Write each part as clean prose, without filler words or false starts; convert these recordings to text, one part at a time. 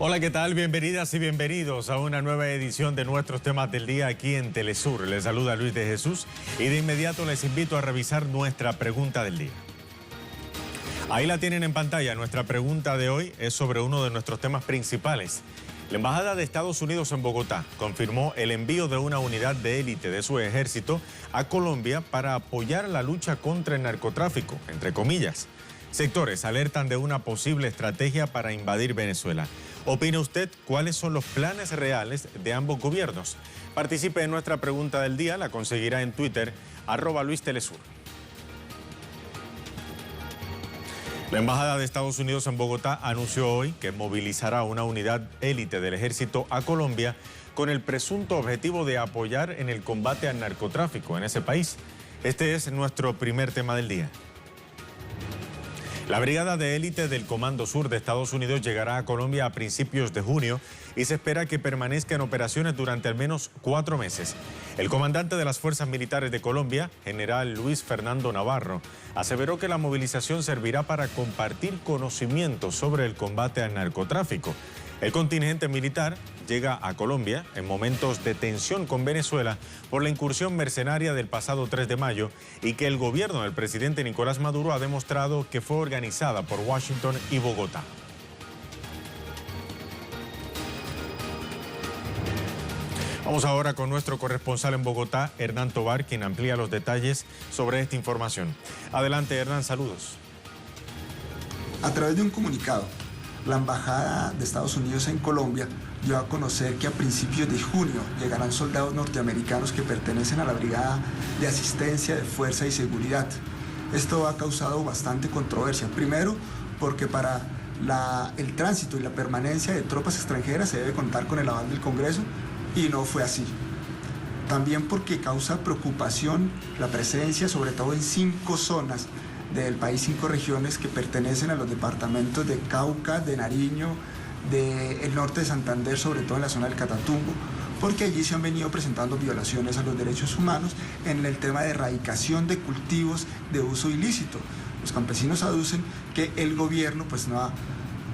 Hola, ¿qué tal? Bienvenidas y bienvenidos a una nueva edición de nuestros temas del día aquí en Telesur. Les saluda Luis de Jesús y de inmediato les invito a revisar nuestra pregunta del día. Ahí la tienen en pantalla. Nuestra pregunta de hoy es sobre uno de nuestros temas principales. La Embajada de Estados Unidos en Bogotá confirmó el envío de una unidad de élite de su ejército a Colombia para apoyar la lucha contra el narcotráfico, entre comillas. Sectores alertan de una posible estrategia para invadir Venezuela. ¿Opina usted cuáles son los planes reales de ambos gobiernos? Participe en nuestra pregunta del día, la conseguirá en Twitter, @LuisTelesur. La Embajada de Estados Unidos en Bogotá anunció hoy que movilizará una unidad élite del ejército a Colombia con el presunto objetivo de apoyar en el combate al narcotráfico en ese país. Este es nuestro primer tema del día. La brigada de élite del Comando Sur de Estados Unidos llegará a Colombia a principios de junio y se espera que permanezca en operaciones durante al menos 4 meses. El comandante de las Fuerzas Militares de Colombia, general Luis Fernando Navarro, aseveró que la movilización servirá para compartir conocimientos sobre el combate al narcotráfico. El contingente militar llega a Colombia en momentos de tensión con Venezuela por la incursión mercenaria del pasado 3 de mayo y que el gobierno del presidente Nicolás Maduro ha demostrado que fue organizada por Washington y Bogotá. Vamos ahora con nuestro corresponsal en Bogotá, Hernán Tovar, quien amplía los detalles sobre esta información. Adelante, Hernán, saludos. A través de un comunicado, la Embajada de Estados Unidos en Colombia dio a conocer que a principios de junio llegarán soldados norteamericanos que pertenecen a la Brigada de Asistencia de Fuerza y Seguridad. Esto ha causado bastante controversia. Primero, porque para el tránsito y la permanencia de tropas extranjeras se debe contar con el aval del Congreso y no fue así. También porque causa preocupación la presencia, sobre todo en 5 zonas del país, 5 regiones que pertenecen a los departamentos de Cauca, de Nariño, del norte de Santander, sobre todo en la zona del Catatumbo, porque allí se han venido presentando violaciones a los derechos humanos en el tema de erradicación de cultivos de uso ilícito. Los campesinos aducen que el gobierno pues no ha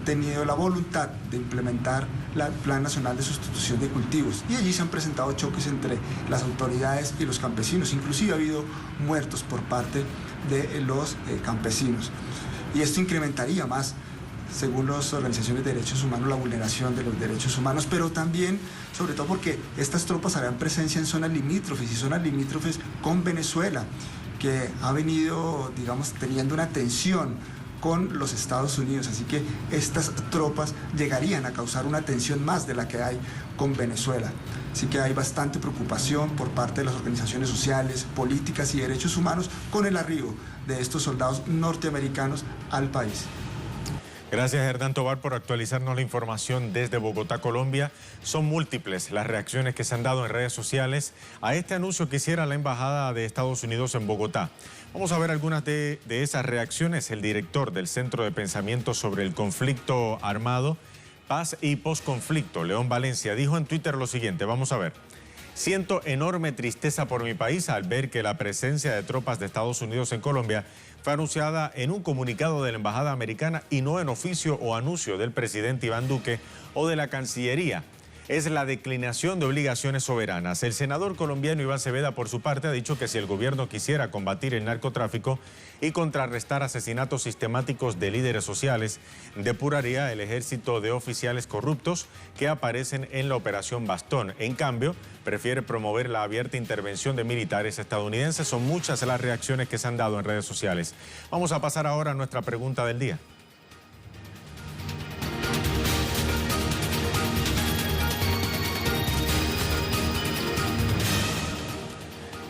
tenido la voluntad de implementar el Plan Nacional de Sustitución de Cultivos y allí se han presentado choques entre las autoridades y los campesinos, inclusive ha habido muertos por parte de los campesinos y esto incrementaría más, según las organizaciones de derechos humanos, la vulneración de los derechos humanos, pero también, sobre todo porque estas tropas harán presencia en zonas limítrofes y zonas limítrofes con Venezuela, que ha venido, digamos, teniendo una tensión con los Estados Unidos, así que estas tropas llegarían a causar una tensión más de la que hay con Venezuela. Así que hay bastante preocupación por parte de las organizaciones sociales, políticas y derechos humanos con el arribo de estos soldados norteamericanos al país. Gracias, Hernán Tovar, por actualizarnos la información desde Bogotá, Colombia. Son múltiples las reacciones que se han dado en redes sociales a este anuncio que hiciera la Embajada de Estados Unidos en Bogotá. Vamos a ver algunas de esas reacciones. El director del Centro de Pensamiento sobre el Conflicto Armado, Paz y Postconflicto, León Valencia, dijo en Twitter lo siguiente, vamos a ver. Siento enorme tristeza por mi país al ver que la presencia de tropas de Estados Unidos en Colombia fue anunciada en un comunicado de la Embajada Americana y no en oficio o anuncio del presidente Iván Duque o de la Cancillería. Es la declinación de obligaciones soberanas. El senador colombiano Iván Cepeda, por su parte, ha dicho que si el gobierno quisiera combatir el narcotráfico y contrarrestar asesinatos sistemáticos de líderes sociales, depuraría el ejército de oficiales corruptos que aparecen en la Operación Bastón. En cambio, prefiere promover la abierta intervención de militares estadounidenses. Son muchas las reacciones que se han dado en redes sociales. Vamos a pasar ahora a nuestra pregunta del día.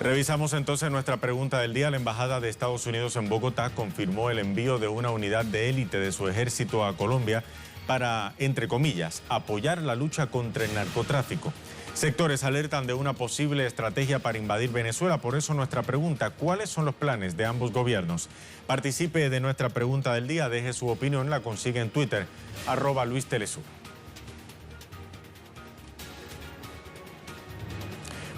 Revisamos entonces nuestra pregunta del día. La Embajada de Estados Unidos en Bogotá confirmó el envío de una unidad de élite de su ejército a Colombia para, entre comillas, apoyar la lucha contra el narcotráfico. Sectores alertan de una posible estrategia para invadir Venezuela. Por eso nuestra pregunta: ¿cuáles son los planes de ambos gobiernos? Participe de nuestra pregunta del día, deje su opinión, la consigue en Twitter, @LuisTelesur.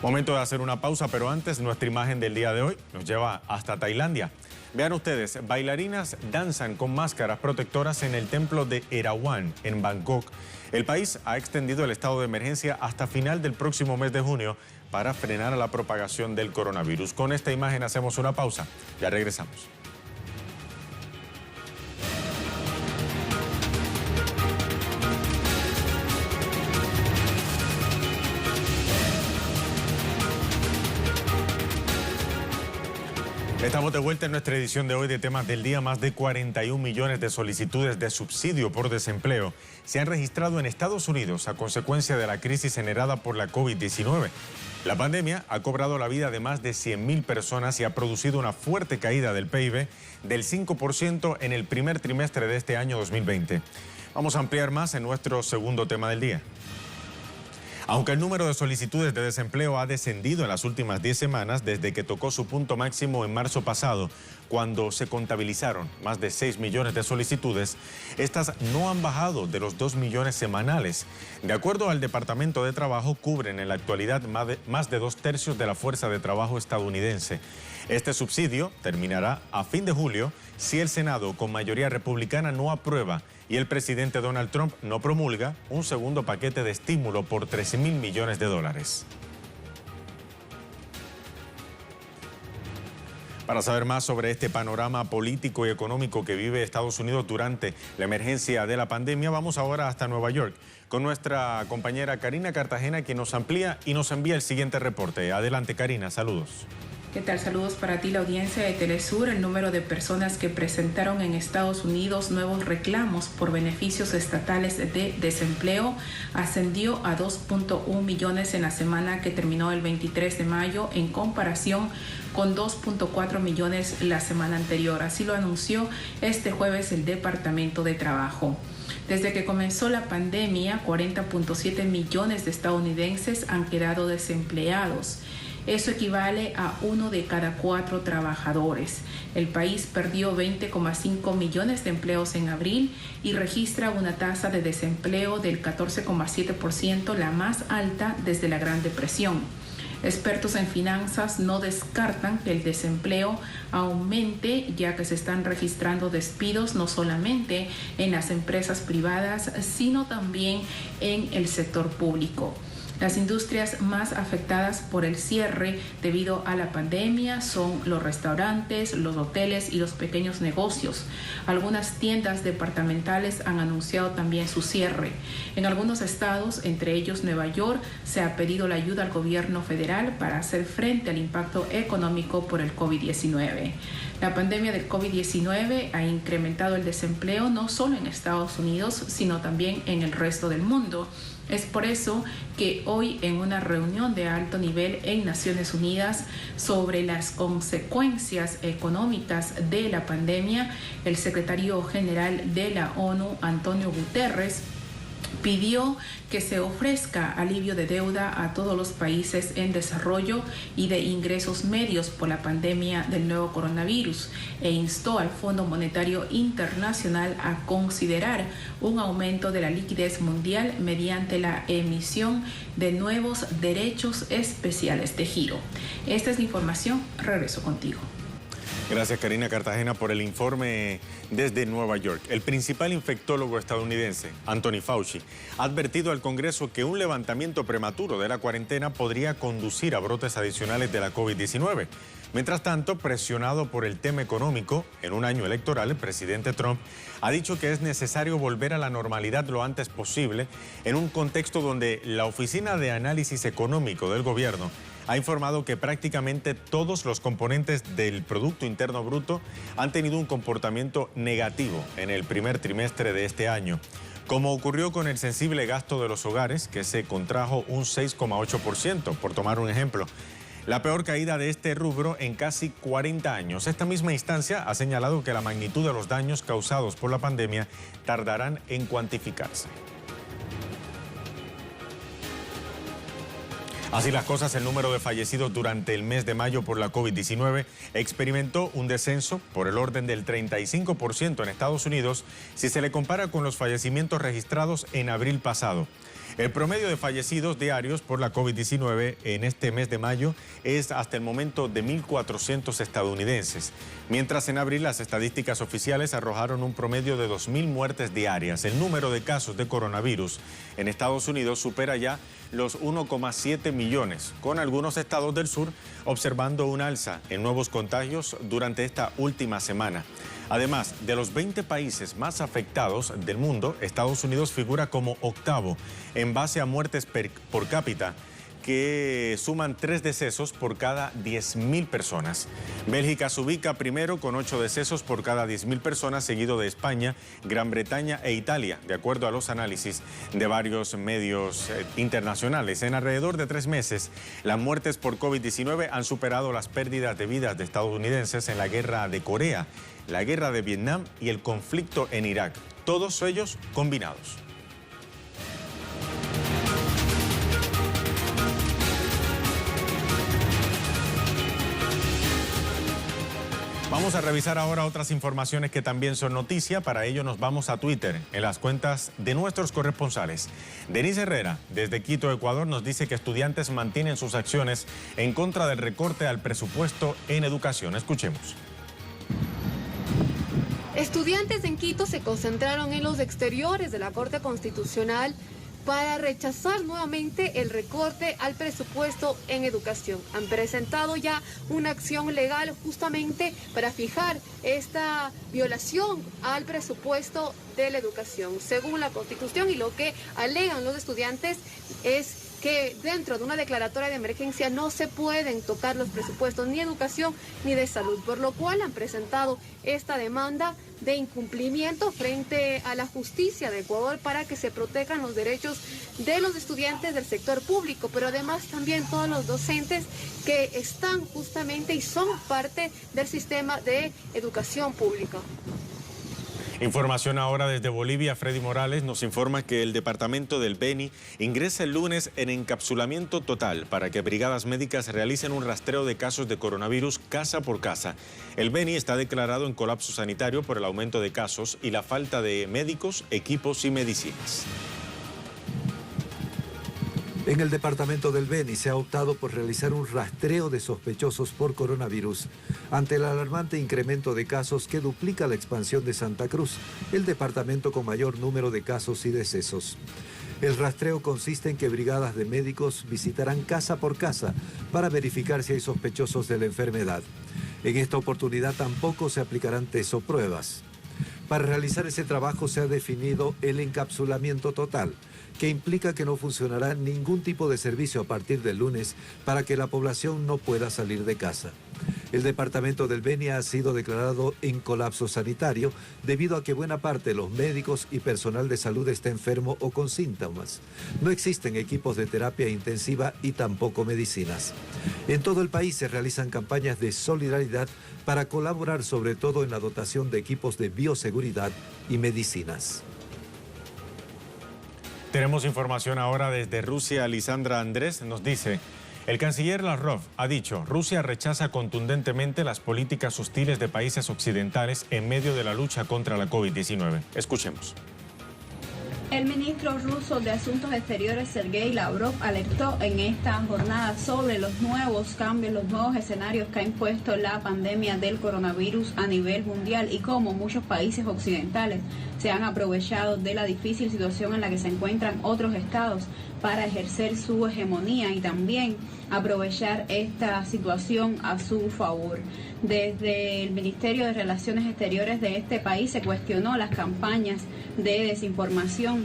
Momento de hacer una pausa, pero antes, nuestra imagen del día de hoy nos lleva hasta Tailandia. Vean ustedes, bailarinas danzan con máscaras protectoras en el templo de Erawan, en Bangkok. El país ha extendido el estado de emergencia hasta final del próximo mes de junio para frenar la propagación del coronavirus. Con esta imagen hacemos una pausa. Ya regresamos. Estamos de vuelta en nuestra edición de hoy de Temas del Día. Más de 41 millones de solicitudes de subsidio por desempleo se han registrado en Estados Unidos a consecuencia de la crisis generada por la COVID-19. La pandemia ha cobrado la vida de más de 100.000 personas y ha producido una fuerte caída del PIB del 5% en el primer trimestre de este año 2020. Vamos a ampliar más en nuestro segundo tema del día. Aunque el número de solicitudes de desempleo ha descendido en las últimas 10 semanas desde que tocó su punto máximo en marzo pasado, cuando se contabilizaron más de 6 millones de solicitudes, estas no han bajado de los 2 millones semanales. De acuerdo al Departamento de Trabajo, cubren en la actualidad más de 2/3 de la fuerza de trabajo estadounidense. Este subsidio terminará a fin de julio si el Senado, con mayoría republicana, no aprueba y el presidente Donald Trump no promulga un segundo paquete de estímulo por $13.000 millones. Para saber más sobre este panorama político y económico que vive Estados Unidos durante la emergencia de la pandemia, vamos ahora hasta Nueva York con nuestra compañera Karina Cartagena, quien nos amplía y nos envía el siguiente reporte. Adelante, Karina, saludos. ¿Qué tal? Saludos para ti, la audiencia de Telesur. El número de personas que presentaron en Estados Unidos nuevos reclamos por beneficios estatales de desempleo ascendió a 2.1 millones en la semana que terminó el 23 de mayo en comparación con 2.4 millones la semana anterior. Así lo anunció este jueves el Departamento de Trabajo. Desde que comenzó la pandemia, 40.7 millones de estadounidenses han quedado desempleados. Eso equivale a 1 de cada 4 trabajadores. El país perdió 20,5 millones de empleos en abril y registra una tasa de desempleo del 14,7%, la más alta desde la Gran Depresión. Expertos en finanzas no descartan que el desempleo aumente, ya que se están registrando despidos no solamente en las empresas privadas, sino también en el sector público. Las industrias más afectadas por el cierre debido a la pandemia son los restaurantes, los hoteles y los pequeños negocios. Algunas tiendas departamentales han anunciado también su cierre. En algunos estados, entre ellos Nueva York, se ha pedido la ayuda al gobierno federal para hacer frente al impacto económico por el COVID-19. La pandemia del COVID-19 ha incrementado el desempleo no solo en Estados Unidos, sino también en el resto del mundo. Es por eso que hoy, en una reunión de alto nivel en Naciones Unidas sobre las consecuencias económicas de la pandemia, el secretario general de la ONU, Antonio Guterres, pidió que se ofrezca alivio de deuda a todos los países en desarrollo y de ingresos medios por la pandemia del nuevo coronavirus e instó al Fondo Monetario Internacional a considerar un aumento de la liquidez mundial mediante la emisión de nuevos derechos especiales de giro. Esta es la información. Regreso contigo. Gracias, Karina Cartagena, por el informe desde Nueva York. El principal infectólogo estadounidense, Anthony Fauci, ha advertido al Congreso que un levantamiento prematuro de la cuarentena podría conducir a brotes adicionales de la COVID-19. Mientras tanto, presionado por el tema económico, en un año electoral, el presidente Trump ha dicho que es necesario volver a la normalidad lo antes posible en un contexto donde la Oficina de Análisis Económico del gobierno ha informado que prácticamente todos los componentes del Producto Interno Bruto han tenido un comportamiento negativo en el primer trimestre de este año, como ocurrió con el sensible gasto de los hogares, que se contrajo un 6,8%, por tomar un ejemplo. la peor caída de este rubro en casi 40 años. Esta misma instancia ha señalado que la magnitud de los daños causados por la pandemia tardarán en cuantificarse. Así las cosas, el número de fallecidos durante el mes de mayo por la COVID-19 experimentó un descenso por el orden del 35% en Estados Unidos si se le compara con los fallecimientos registrados en abril pasado. El promedio de fallecidos diarios por la COVID-19 en este mes de mayo es hasta el momento de 1.400 estadounidenses, mientras en abril las estadísticas oficiales arrojaron un promedio de 2.000 muertes diarias. El número de casos de coronavirus en Estados Unidos supera ya los 1,7 millones, con algunos estados del sur observando un alza en nuevos contagios durante esta última semana. Además, de los 20 países más afectados del mundo, Estados Unidos figura como octavo en base a muertes por cápita, que suman 3 decesos por cada 10.000 personas. Bélgica se ubica primero con 8 decesos por cada 10.000 personas, seguido de España, Gran Bretaña e Italia, de acuerdo a los análisis de varios medios internacionales. En alrededor de 3 meses, las muertes por COVID-19 han superado las pérdidas de vidas de estadounidenses en la guerra de Corea, la guerra de Vietnam y el conflicto en Irak, todos ellos combinados. Vamos a revisar ahora otras informaciones que también son noticia. Para ello nos vamos a Twitter, en las cuentas de nuestros corresponsales. Denise Herrera, desde Quito, Ecuador, nos dice que estudiantes mantienen sus acciones en contra del recorte al presupuesto en educación. Escuchemos. Estudiantes en Quito se concentraron en los exteriores de la Corte Constitucional para rechazar nuevamente el recorte al presupuesto en educación. Han presentado ya una acción legal justamente para fijar esta violación al presupuesto de la educación. Según la Constitución, y lo que alegan los estudiantes es que dentro de una declaratoria de emergencia no se pueden tocar los presupuestos ni de educación ni de salud, por lo cual han presentado esta demanda de incumplimiento frente a la justicia de Ecuador para que se protejan los derechos de los estudiantes del sector público, pero además también todos los docentes que están justamente y son parte del sistema de educación pública. Información ahora desde Bolivia. Freddy Morales nos informa que el departamento del Beni ingresa el lunes en encapsulamiento total para que brigadas médicas realicen un rastreo de casos de coronavirus casa por casa. El Beni está declarado en colapso sanitario por el aumento de casos y la falta de médicos, equipos y medicinas. En el departamento del Beni se ha optado por realizar un rastreo de sospechosos por coronavirus ante el alarmante incremento de casos que duplica la expansión de Santa Cruz, el departamento con mayor número de casos y decesos. El rastreo consiste en que brigadas de médicos visitarán casa por casa para verificar si hay sospechosos de la enfermedad. En esta oportunidad tampoco se aplicarán test o pruebas. Para realizar ese trabajo se ha definido el encapsulamiento total, que implica que no funcionará ningún tipo de servicio a partir del lunes para que la población no pueda salir de casa. El departamento del Beni ha sido declarado en colapso sanitario debido a que buena parte de los médicos y personal de salud está enfermo o con síntomas. No existen equipos de terapia intensiva y tampoco medicinas. En todo el país se realizan campañas de solidaridad para colaborar sobre todo en la dotación de equipos de bioseguridad y medicinas. Tenemos información ahora desde Rusia. Lisandra Andrés nos dice: el canciller Lavrov ha dicho, Rusia rechaza contundentemente las políticas hostiles de países occidentales en medio de la lucha contra la COVID-19. Escuchemos. El ministro ruso de Asuntos Exteriores, Sergei Lavrov, alertó en esta jornada sobre los nuevos cambios, los nuevos escenarios que ha impuesto la pandemia del coronavirus a nivel mundial y cómo muchos países occidentales se han aprovechado de la difícil situación en la que se encuentran otros estados para ejercer su hegemonía y también aprovechar esta situación a su favor. Desde el Ministerio de Relaciones Exteriores de este país se cuestionó las campañas de desinformación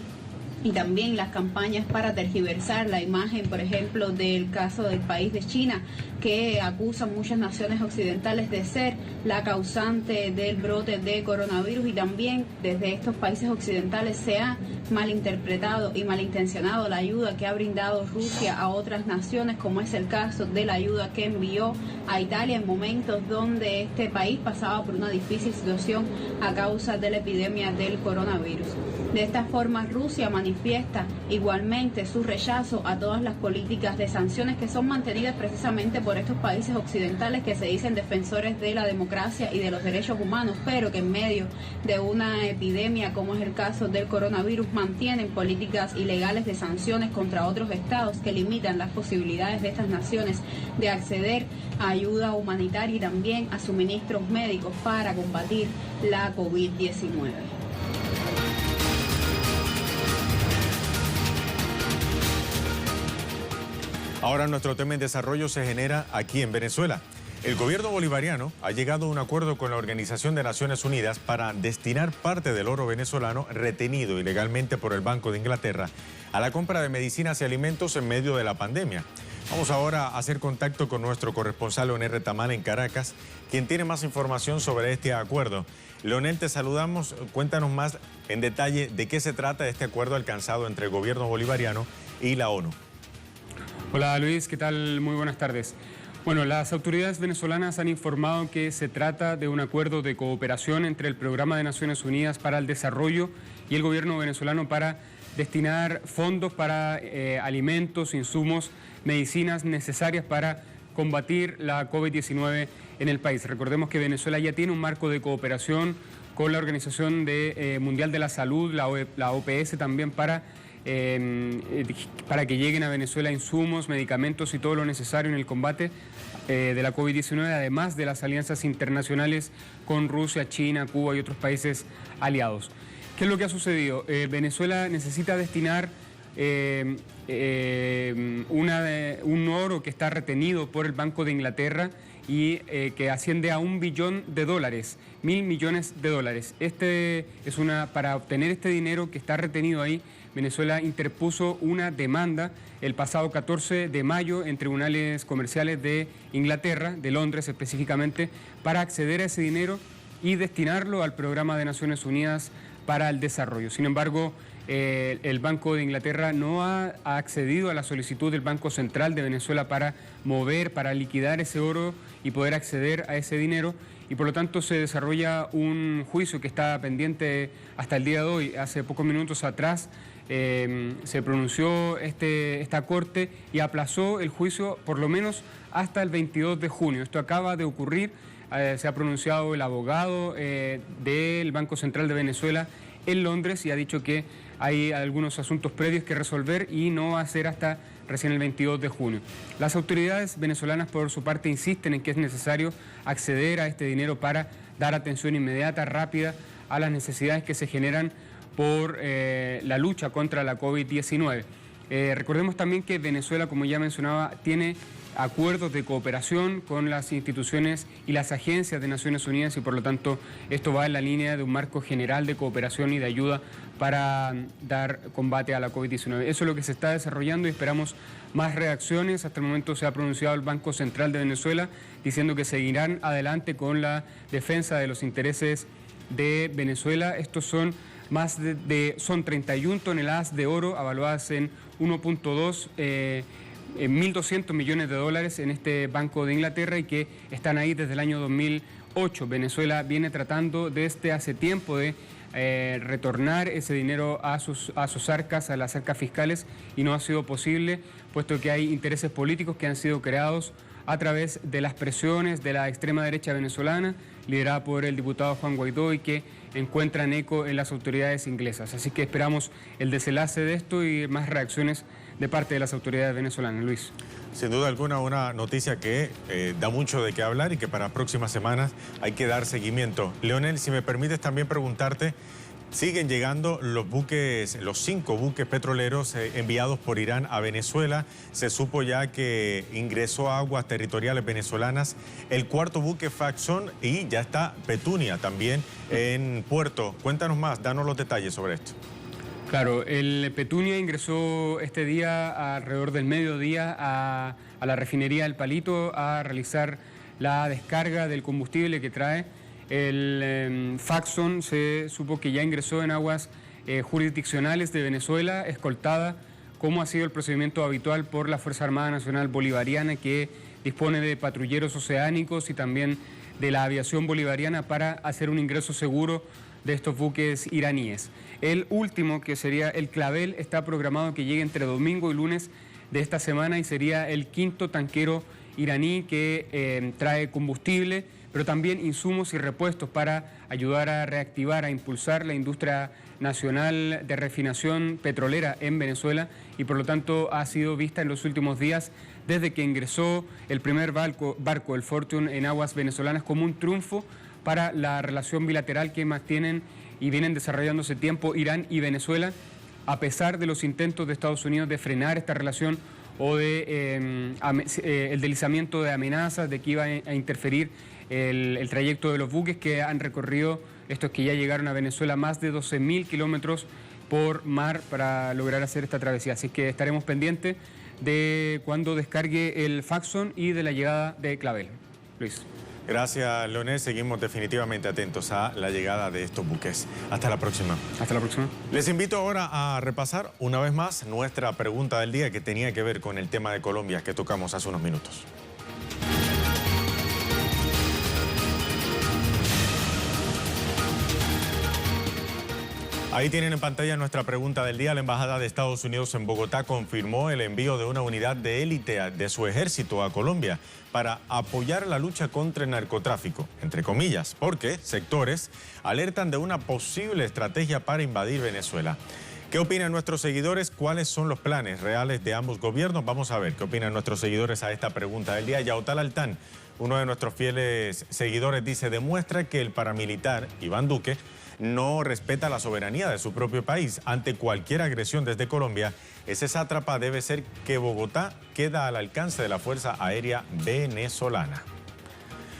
y también las campañas para tergiversar la imagen, por ejemplo, del caso del país de China, que acusa a muchas naciones occidentales de ser la causante del brote de coronavirus, y también desde estos países occidentales se ha malinterpretado y malintencionado la ayuda que ha brindado Rusia a otras naciones, como es el caso de la ayuda que envió a Italia en momentos donde este país pasaba por una difícil situación a causa de la epidemia del coronavirus. De esta forma, Rusia manifiesta igualmente su rechazo a todas las políticas de sanciones que son mantenidas precisamente por estos países occidentales que se dicen defensores de la democracia y de los derechos humanos, pero que en medio de una epidemia como es el caso del coronavirus mantienen políticas ilegales de sanciones contra otros estados que limitan las posibilidades de estas naciones de acceder a ayuda humanitaria y también a suministros médicos para combatir la COVID-19. Ahora nuestro tema en desarrollo se genera aquí en Venezuela. El gobierno bolivariano ha llegado a un acuerdo con la Organización de Naciones Unidas para destinar parte del oro venezolano retenido ilegalmente por el Banco de Inglaterra a la compra de medicinas y alimentos en medio de la pandemia. Vamos ahora a hacer contacto con nuestro corresponsal Leonel Retamal en Caracas, quien tiene más información sobre este acuerdo. Leonel, te saludamos. Cuéntanos más en detalle de qué se trata este acuerdo alcanzado entre el gobierno bolivariano y la ONU. Hola Luis, ¿qué tal? Muy buenas tardes. Bueno, las autoridades venezolanas han informado que se trata de un acuerdo de cooperación entre el Programa de Naciones Unidas para el Desarrollo y el gobierno venezolano para destinar fondos para alimentos, insumos, medicinas necesarias para combatir la COVID-19 en el país. Recordemos que Venezuela ya tiene un marco de cooperación con la Organización Mundial de la Salud, la OPS también, para que lleguen a Venezuela insumos, medicamentos y todo lo necesario en el combate de la COVID-19, además de las alianzas internacionales con Rusia, China, Cuba y otros países aliados. ¿Qué es lo que ha sucedido? Venezuela necesita destinar un oro que está retenido por el Banco de Inglaterra y que asciende a $1 billón, 1.000 millones de dólares. Para obtener este dinero que está retenido ahí, Venezuela interpuso una demanda el pasado 14 de mayo en tribunales comerciales de Inglaterra, de Londres específicamente, para acceder a ese dinero y destinarlo al Programa de Naciones Unidas para el Desarrollo. Sin embargo, el Banco de Inglaterra no ha accedido a la solicitud del Banco Central de Venezuela para liquidar ese oro y poder acceder a ese dinero, y por lo tanto se desarrolla un juicio que está pendiente hasta el día de hoy. Hace pocos minutos atrás se pronunció esta corte y aplazó el juicio por lo menos hasta el 22 de junio. Esto acaba de ocurrir, se ha pronunciado el abogado del Banco Central de Venezuela en Londres y ha dicho que hay algunos asuntos previos que resolver y no va a ser hasta recién el 22 de junio. Las autoridades venezolanas, por su parte, insisten en que es necesario acceder a este dinero para dar atención inmediata, rápida, a las necesidades que se generan por la lucha contra la COVID-19. Recordemos también que Venezuela, como ya mencionaba, tiene acuerdos de cooperación con las instituciones y las agencias de Naciones Unidas y por lo tanto esto va en la línea de un marco general de cooperación y de ayuda para dar combate a la COVID-19. Eso es lo que se está desarrollando y esperamos más reacciones. Hasta el momento se ha pronunciado el Banco Central de Venezuela diciendo que seguirán adelante con la defensa de los intereses de Venezuela. Estos son son 31 toneladas de oro avaluadas en 1.2 millones de dólares en este Banco de Inglaterra y que están ahí desde el año 2008. Venezuela viene tratando desde hace tiempo de retornar ese dinero a sus arcas, a las arcas fiscales, y no ha sido posible, puesto que hay intereses políticos que han sido creados a través de las presiones de la extrema derecha venezolana, liderada por el diputado Juan Guaidó, y que encuentran eco en las autoridades inglesas. Así que esperamos el desenlace de esto y más reacciones de parte de las autoridades venezolanas. Luis. Sin duda alguna, una noticia que da mucho de qué hablar y que para próximas semanas hay que dar seguimiento. Leonel, si me permites también preguntarte, siguen llegando los 5 buques petroleros enviados por Irán a Venezuela. Se supo ya que ingresó a aguas territoriales venezolanas el 4.º buque Faxon y ya está Petunia también en puerto. Cuéntanos más, danos los detalles sobre esto. Claro, el Petunia ingresó este día alrededor del mediodía a la refinería del Palito a realizar la descarga del combustible que trae. El Faxon se supo que ya ingresó en aguas jurisdiccionales de Venezuela, escoltada, como ha sido el procedimiento habitual por la Fuerza Armada Nacional Bolivariana, que dispone de patrulleros oceánicos y también de la aviación bolivariana para hacer un ingreso seguro de estos buques iraníes. El último, que sería el Clavel, está programado que llegue entre domingo y lunes de esta semana y sería el 5º tanquero iraní que trae combustible, pero también insumos y repuestos para ayudar a reactivar, a impulsar la industria nacional de refinación petrolera en Venezuela, y por lo tanto ha sido vista en los últimos días, desde que ingresó el primer barco, el Fortune, en aguas venezolanas, como un triunfo para la relación bilateral que mantienen y vienen desarrollando hace tiempo Irán y Venezuela, a pesar de los intentos de Estados Unidos de frenar esta relación o de el deslizamiento de amenazas de que iba a interferir el trayecto de los buques que han recorrido, estos que ya llegaron a Venezuela, más de 12.000 kilómetros por mar para lograr hacer esta travesía. Así que estaremos pendientes de cuando descargue el Faxon y de la llegada de Clavel. Luis. Gracias, Leonel. Seguimos definitivamente atentos a la llegada de estos buques. Hasta la próxima. Hasta la próxima. Les invito ahora a repasar una vez más nuestra pregunta del día, que tenía que ver con el tema de Colombia que tocamos hace unos minutos. Ahí tienen en pantalla nuestra pregunta del día. La Embajada de Estados Unidos en Bogotá confirmó el envío de una unidad de élite de su ejército a Colombia para apoyar la lucha contra el narcotráfico, entre comillas, porque sectores alertan de una posible estrategia para invadir Venezuela. ¿Qué opinan nuestros seguidores? ¿Cuáles son los planes reales de ambos gobiernos? Vamos a ver qué opinan nuestros seguidores a esta pregunta del día. Yautal Altán, uno de nuestros fieles seguidores, dice: demuestra que el paramilitar Iván Duque no respeta la soberanía de su propio país. Ante cualquier agresión desde Colombia, ese sátrapa debe ser que Bogotá queda al alcance de la Fuerza Aérea Venezolana.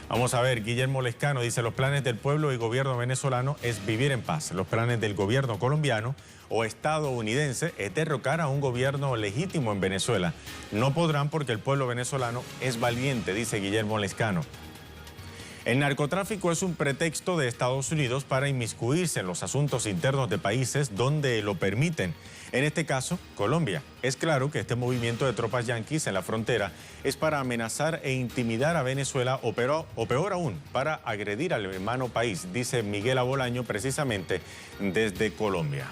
Vamos a ver, Guillermo Lescano dice: los planes del pueblo y gobierno venezolano es vivir en paz. Los planes del gobierno colombiano o estadounidense es derrocar a un gobierno legítimo en Venezuela. No podrán porque el pueblo venezolano es valiente, dice Guillermo Lescano. El narcotráfico es un pretexto de Estados Unidos para inmiscuirse en los asuntos internos de países donde lo permiten. En este caso, Colombia. Es claro que este movimiento de tropas yanquis en la frontera es para amenazar e intimidar a Venezuela o peor aún, para agredir al hermano país, dice Miguel Abolaño, precisamente desde Colombia.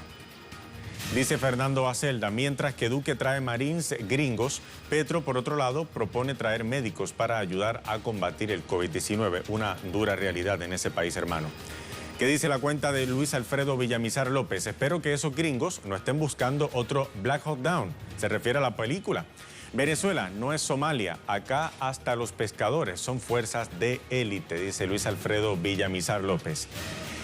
Dice Fernando Acelda: mientras que Duque trae marines gringos, Petro, por otro lado, propone traer médicos para ayudar a combatir el COVID-19, una dura realidad en ese país hermano. ¿Qué dice la cuenta de Luis Alfredo Villamizar López? Espero que esos gringos no estén buscando otro Black Hawk Down. Se refiere a la película. Venezuela no es Somalia, acá hasta los pescadores son fuerzas de élite, dice Luis Alfredo Villamizar López.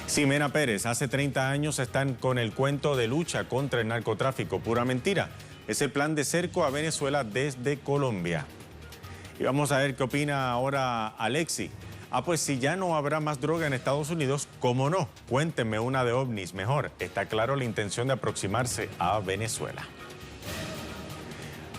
Ximena Pérez: hace 30 años están con el cuento de lucha contra el narcotráfico, pura mentira. Es el plan de cerco a Venezuela desde Colombia. Y vamos a ver qué opina ahora Alexi. Pues si ya no habrá más droga en Estados Unidos, ¿cómo no? Cuéntenme una de ovnis mejor. Está claro la intención de aproximarse a Venezuela.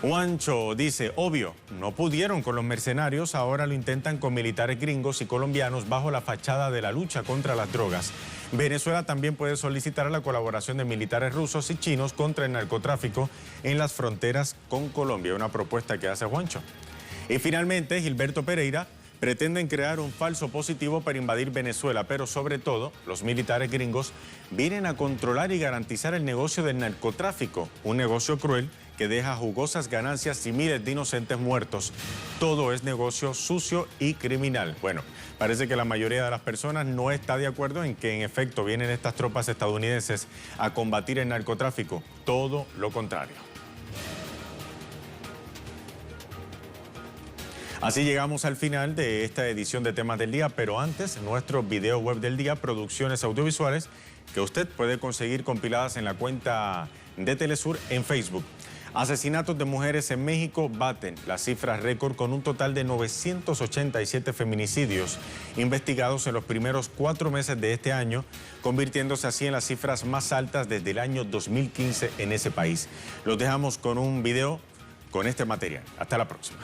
Juancho dice: obvio, no pudieron con los mercenarios, ahora lo intentan con militares gringos y colombianos bajo la fachada de la lucha contra las drogas. Venezuela también puede solicitar la colaboración de militares rusos y chinos contra el narcotráfico en las fronteras con Colombia, una propuesta que hace Juancho. Y finalmente, Gilberto Pereira: pretenden crear un falso positivo para invadir Venezuela, pero sobre todo, los militares gringos vienen a controlar y garantizar el negocio del narcotráfico, un negocio cruel que deja jugosas ganancias y miles de inocentes muertos. Todo es negocio sucio y criminal. Bueno, parece que la mayoría de las personas no está de acuerdo en que en efecto vienen estas tropas estadounidenses a combatir el narcotráfico. Todo lo contrario. Así llegamos al final de esta edición de Temas del Día, pero antes, nuestro video web del día, producciones audiovisuales, que usted puede conseguir compiladas en la cuenta de Telesur en Facebook. Asesinatos de mujeres en México baten las cifras récord con un total de 987 feminicidios investigados en los primeros 4 meses de este año, convirtiéndose así en las cifras más altas desde el año 2015 en ese país. Los dejamos con un video con este material. Hasta la próxima.